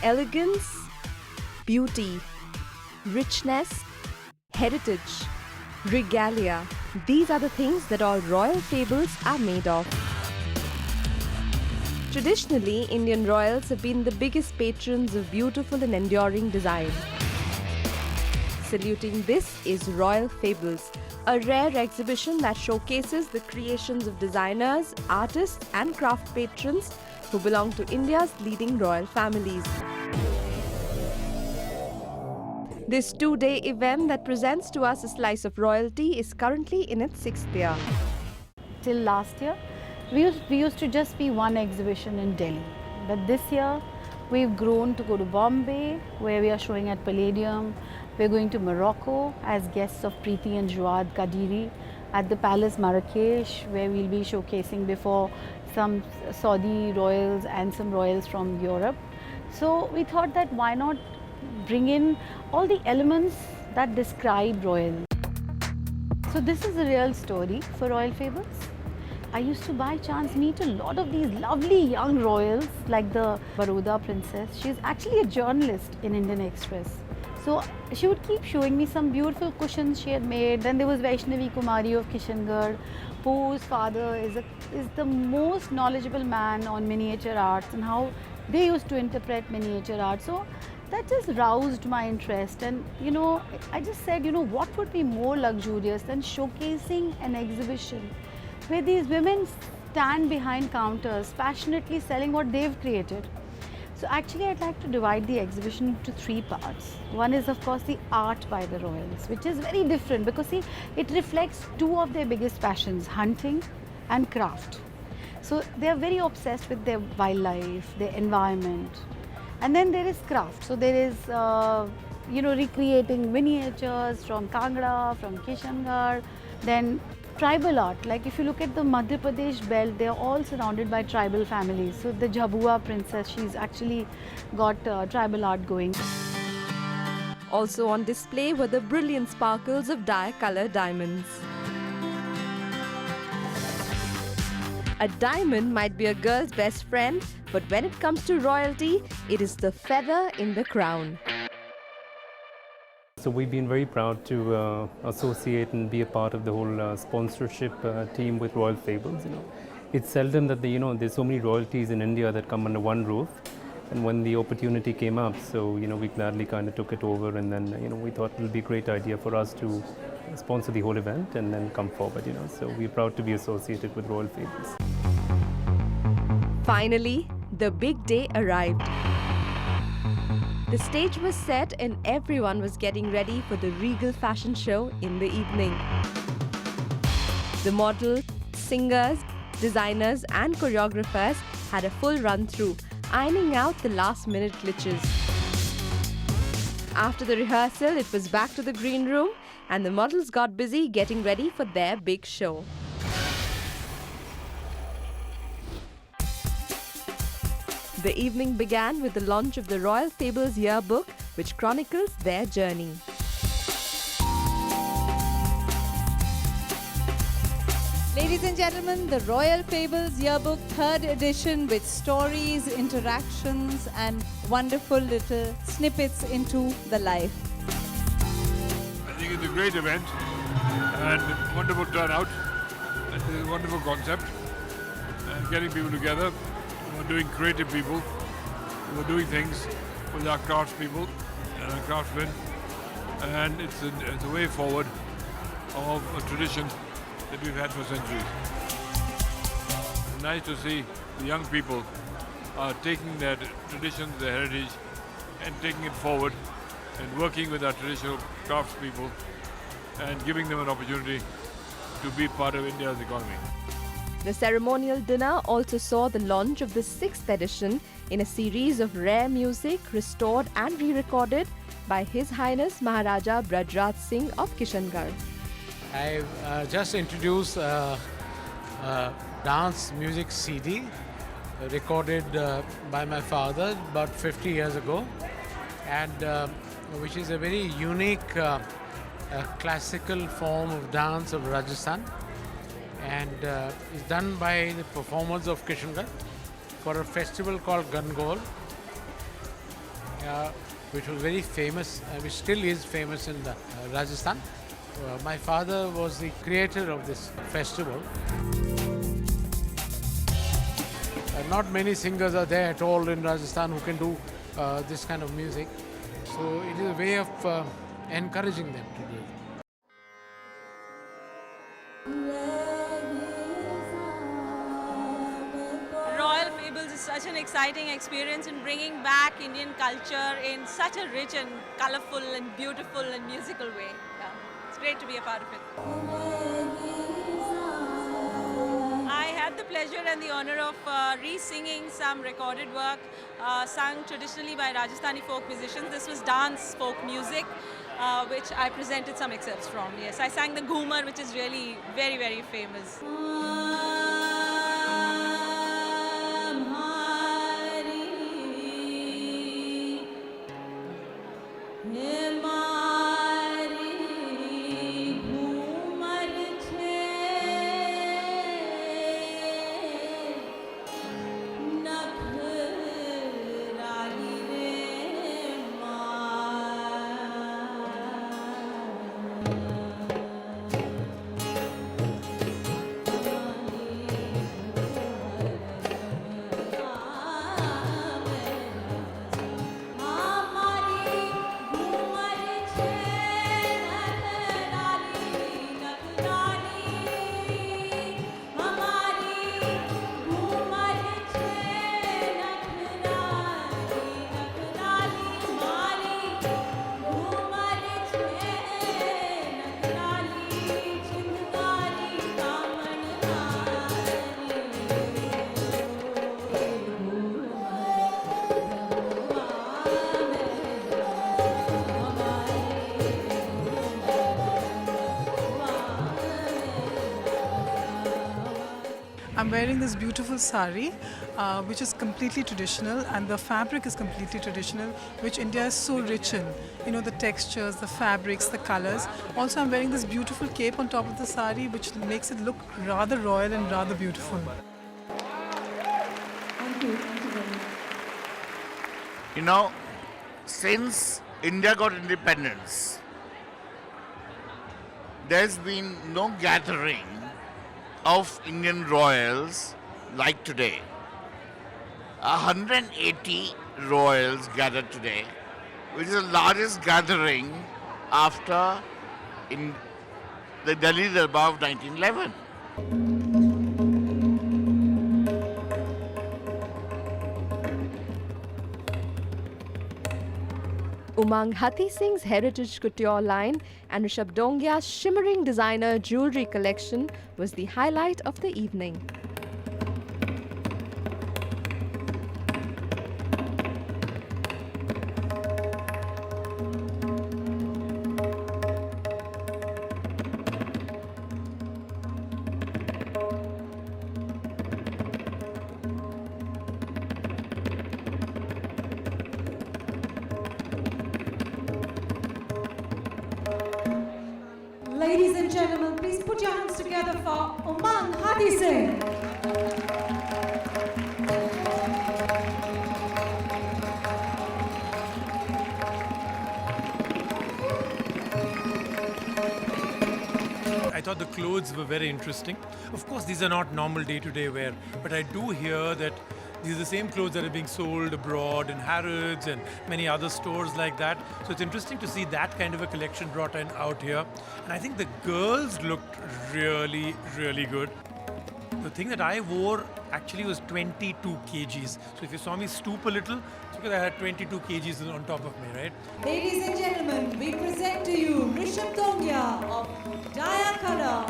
Elegance, beauty, richness, heritage, regalia. These are the things that all royal fables are made of. Traditionally, Indian royals have been the biggest patrons of beautiful and enduring design. Saluting this is Royal Fables, a rare exhibition that showcases the creations of designers, artists and craft patrons who belong to India's leading royal families. This two-day event that presents to us a slice of royalty is currently in its 6th year. Till last year, we used to just be one exhibition in Delhi. But this year, we've grown to go to Bombay, where we are showing at Palladium. We're going to Morocco as guests of Preeti and Jawad Kadiri at the Palace Marrakesh, where we'll be showcasing before some Saudi royals and some royals from Europe. So we thought that why not bring in all the elements that describe royal. So this is a real story for Royal Fables. I used to by chance meet a lot of these lovely young royals like the Baroda princess. She's actually a journalist in Indian Express. So she would keep showing me some beautiful cushions she had made. Then there was Vaishnavi Kumari of Kishangarh, whose father is the most knowledgeable man on miniature arts and how they used to interpret miniature art. So that just roused my interest, and I just said, what would be more luxurious than showcasing an exhibition where these women stand behind counters passionately selling what they've created. So actually I'd like to divide the exhibition into 3 parts. One is of course the art by the royals, which is very different because see, it reflects 2 of their biggest passions, hunting and craft. So they are very obsessed with their wildlife, their environment. And then there is craft. So there is, recreating miniatures from Kangra, from Kishangarh, then tribal art. Like if you look at the Madhya Pradesh belt, they are all surrounded by tribal families. So the Jhabua princess, she's actually got tribal art going. Also on display were the brilliant sparkles of dye-colored diamonds. A diamond might be a girl's best friend, but when it comes to royalty, it is the feather in the crown. So we've been very proud to associate and be a part of the whole sponsorship team with Royal Fables. It's seldom that there's so many royalties in India that come under one roof. And when the opportunity came up, so we gladly kind of took it over, and then we thought it would be a great idea for us to sponsor the whole event and then come forward. So we're proud to be associated with Royal Fables. Finally, the big day arrived. The stage was set and everyone was getting ready for the regal fashion show in the evening. The models, singers, designers and choreographers had a full run-through, ironing out the last-minute glitches. After the rehearsal, it was back to the green room and the models got busy getting ready for their big show. The evening began with the launch of the Royal Fables yearbook, which chronicles their journey. Ladies and gentlemen, the Royal Fables yearbook 3rd edition with stories, interactions and wonderful little snippets into the life. I think it's a great event and wonderful turnout. It's a wonderful concept and getting people together. We're doing creative people, we're doing things with our craftspeople and our craftsmen, and it's a way forward of a tradition that we've had for centuries. It's nice to see the young people are taking their traditions, their heritage, and taking it forward and working with our traditional craftspeople and giving them an opportunity to be part of India's economy. The ceremonial dinner also saw the launch of the 6th edition in a series of rare music restored and re-recorded by His Highness Maharaja Brajraj Singh of Kishangarh. I've just introduced a dance music CD recorded by my father about 50 years ago, and which is a very unique classical form of dance of Rajasthan, and is done by the performers of Kishangarh for a festival called Gangol. which was very famous, which still is famous in Rajasthan. My father was the creator of this festival. Not many singers are there at all in Rajasthan who can do this kind of music. So it is a way of encouraging them to do it. Royal Fables is such an exciting experience in bringing back Indian culture in such a rich and colorful and beautiful and musical way. Yeah, it's great to be a part of it. I had the pleasure and the honor of re-singing some recorded work sung traditionally by Rajasthani folk musicians. This was dance folk music, which I presented some excerpts from. Yes, I sang the Ghumar, which is really very, very famous. I'm wearing this beautiful sari, which is completely traditional, and the fabric is completely traditional, which India is so rich in. You know, the textures, the fabrics, the colors. Also, I'm wearing this beautiful cape on top of the sari, which makes it look rather royal and rather beautiful. Thank you. Thank you very much. You know, since India got independence, there's been no gathering of Indian royals like today. 180 royals gathered today, which is the largest gathering after in the Delhi Darbar of 1911. Umang Hati Singh's heritage couture line and Rishabh Dongia's shimmering designer jewelry collection was the highlight of the evening. Ladies and gentlemen, please put your hands together for Umang Hati Singh. I thought the clothes were very interesting. Of course, these are not normal day-to-day wear, but I do hear that these are the same clothes that are being sold abroad in Harrods and many other stores like that. So it's interesting to see that kind of a collection brought in out here. And I think the girls looked really, really good. The thing that I wore actually was 22 kgs. So if you saw me stoop a little, it's because I had 22 kgs on top of me, right? Ladies and gentlemen, we present to you Rishabh Dongia of Daya Kala.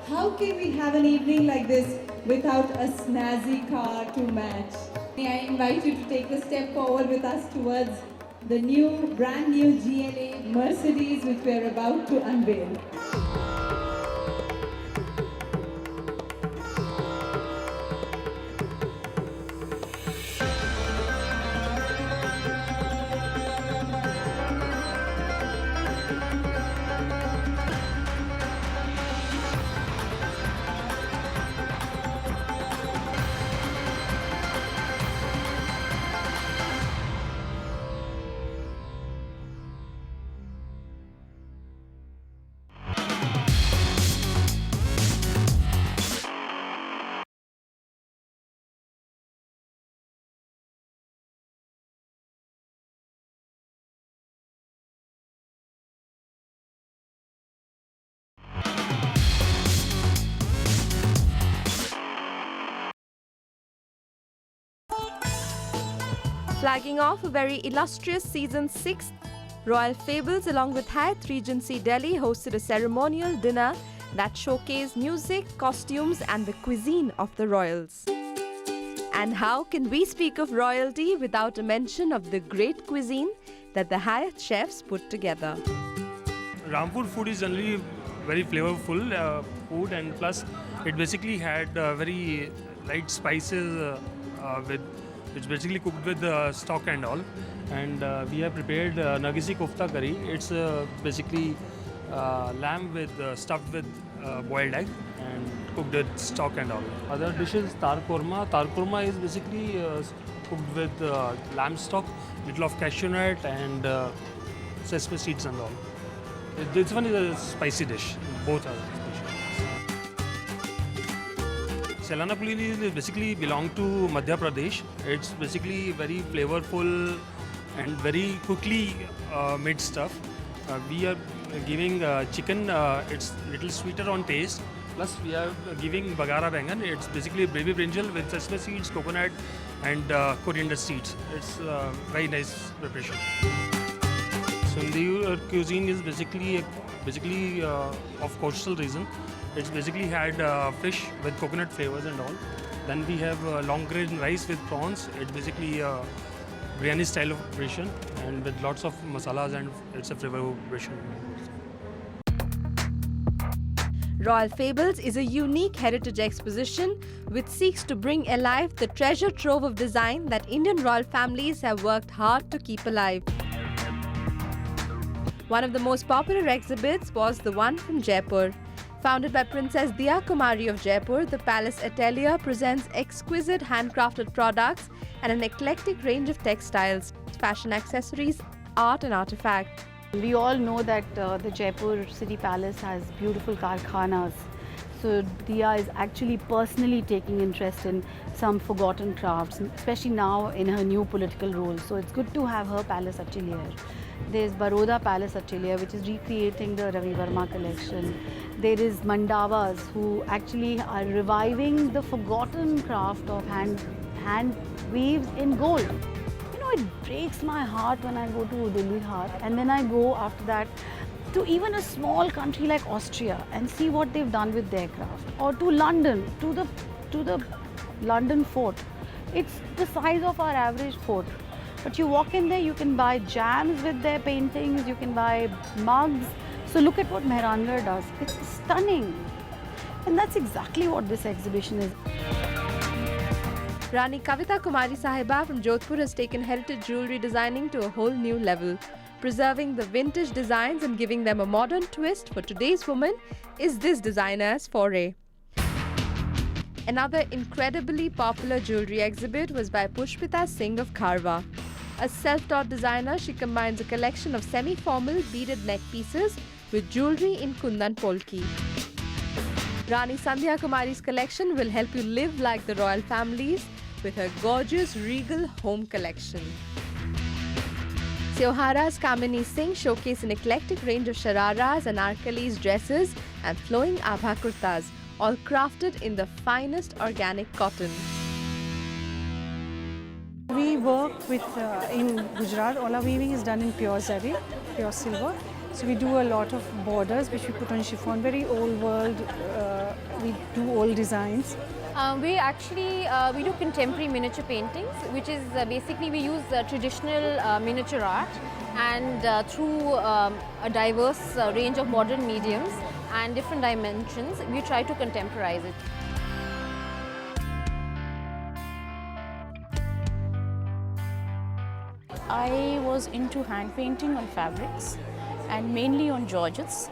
How can we have an evening like this without a snazzy car to match? May I invite you to take a step forward with us towards the brand new GLA Mercedes which we are about to unveil. Flagging off a very illustrious season 6, Royal Fables along with Hyatt Regency Delhi hosted a ceremonial dinner that showcased music, costumes and the cuisine of the royals. And how can we speak of royalty without a mention of the great cuisine that the Hyatt chefs put together? Rampur food is generally very flavorful food, and plus it basically had very light spices which basically cooked with stock and all. And we have prepared Nagisi Kofta curry. It's basically lamb with stuffed with boiled egg and cooked with stock and all. Other dishes, tar korma. Tar korma is basically cooked with lamb stock, little of cashew nut and sesame seeds and all. This one is a spicy dish. Both are spicy. Sailana Puli basically belong to Madhya Pradesh. It's basically very flavorful and very quickly made stuff. We are giving chicken, it's little sweeter on taste. Plus we are giving Bagara Bangan. It's basically baby brinjal with sesame seeds, coconut and coriander seeds. It's very nice preparation. Sindhi cuisine is basically of coastal region. It's basically had fish with coconut flavors and all. Then we have long grain rice with prawns. It's basically biryani style of preparation and with lots of masalas, and it's a flavor preparation. Royal Fables is a unique heritage exposition which seeks to bring alive the treasure trove of design that Indian royal families have worked hard to keep alive. One of the most popular exhibits was the one from Jaipur. Founded by Princess Diya Kumari of Jaipur, the Palace Atelier presents exquisite handcrafted products and an eclectic range of textiles, fashion accessories, art and artifacts. We all know that the Jaipur City Palace has beautiful karkhanas. So Diya is actually personally taking interest in some forgotten crafts, especially now in her new political role. So it's good to have her Palace Atelier. There's Baroda Palace Atelier, which is recreating the Ravi Verma collection. There is Mandavas, who actually are reviving the forgotten craft of hand weaves in gold. You know, it breaks my heart when I go to Delhi Haat, and then I go after that to even a small country like Austria and see what they've done with their craft, or to London, to the London fort. It's the size of our average fort. But you walk in there, you can buy jams with their paintings, you can buy mugs. So look at what Mehrangarh does. It's stunning. And that's exactly what this exhibition is. Rani Kavita Kumari Sahiba from Jodhpur has taken heritage jewellery designing to a whole new level. Preserving the vintage designs and giving them a modern twist for today's woman is this designer's foray. Another incredibly popular jewellery exhibit was by Pushpita Singh of Kharwa. A self-taught designer, she combines a collection of semi-formal beaded neck pieces with jewellery in Kundan Polki. Rani Sandhya Kumari's collection will help you live like the royal families with her gorgeous regal home collection. Siohara's Kamini Singh showcased an eclectic range of shararas and Arkalis dresses and flowing abha kurtas, all crafted in the finest organic cotton. We work with, in Gujarat, all our weaving is done in pure zari, pure silver. So we do a lot of borders which we put on chiffon, very old world, we do old designs. We do contemporary miniature paintings, which is basically we use traditional miniature art, and through a diverse range of modern mediums and different dimensions, we try to contemporize it. I was into hand painting on fabrics and mainly on georgettes.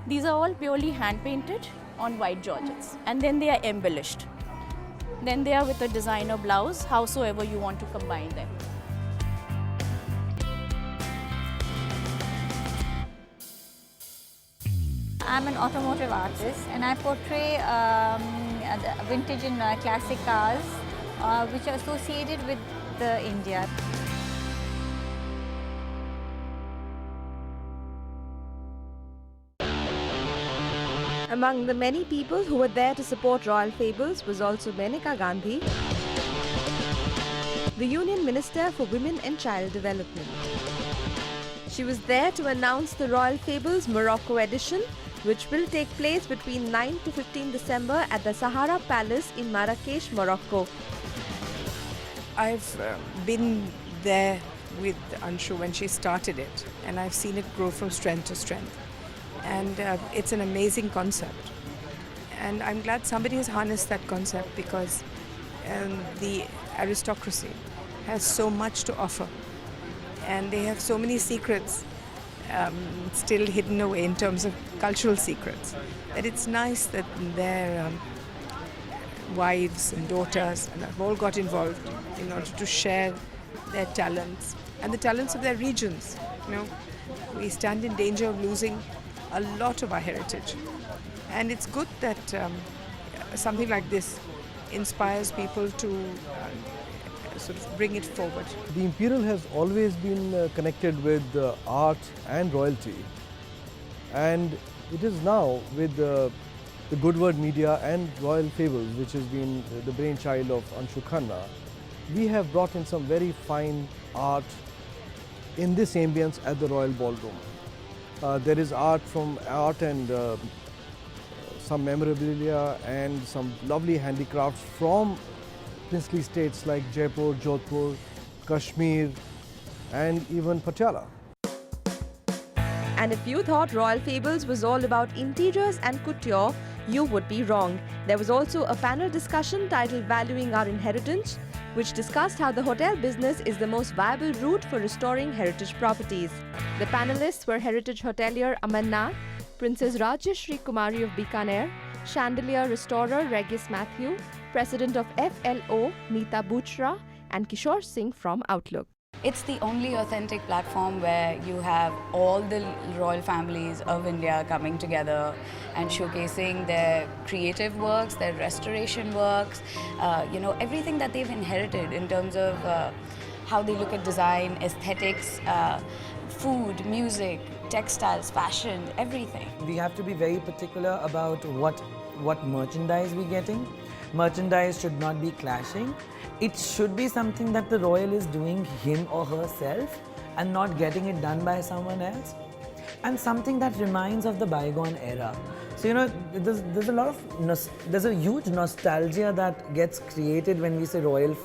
These are all purely hand painted on white georgettes, and then they are embellished. Then they are with a designer blouse, howsoever you want to combine them. I'm an automotive artist and I portray vintage and classic cars which are associated with India. Among the many people who were there to support Royal Fables was also Maneka Gandhi, the Union Minister for Women and Child Development. She was there to announce the Royal Fables Morocco edition, which will take place between 9 to 15 December at the Sahara Palace in Marrakesh, Morocco. I've been there with Anshu when she started it, and I've seen it grow from strength to strength. And it's an amazing concept. And I'm glad somebody has harnessed that concept, because the aristocracy has so much to offer. And they have so many secrets still hidden away in terms of cultural secrets, that it's nice that their wives and daughters and have all got involved in order to share their talents and the talents of their regions. You know, we stand in danger of losing a lot of our heritage, and it's good that something like this inspires people to sort of bring it forward. The Imperial has always been connected with art and royalty, and it is now with the Goodword Media and Royal Fables, which has been the brainchild of Anshu Khanna, we have brought in some very fine art in this ambience at the Royal Ballroom. There is art and some memorabilia and some lovely handicrafts from princely states like Jaipur, Jodhpur, Kashmir and even Patiala. And if you thought Royal Fables was all about interiors and couture, you would be wrong. There was also a panel discussion titled Valuing Our Inheritance, which discussed how the hotel business is the most viable route for restoring heritage properties. The panelists were heritage hotelier Aman Nath, Princess Rajyashree Kumari of Bikaner, chandelier restorer Regis Matthew, President of FLO Neeta Buchra, and Kishore Singh from Outlook. It's the only authentic platform where you have all the royal families of India coming together and showcasing their creative works, their restoration works, everything that they've inherited in terms of how they look at design, aesthetics, food, music, textiles, fashion, everything. We have to be very particular about what merchandise we're getting. Merchandise should not be clashing. It should be something that the royal is doing him or herself and not getting it done by someone else. And something that reminds of the bygone era. So, there's a huge nostalgia that gets created when we say royal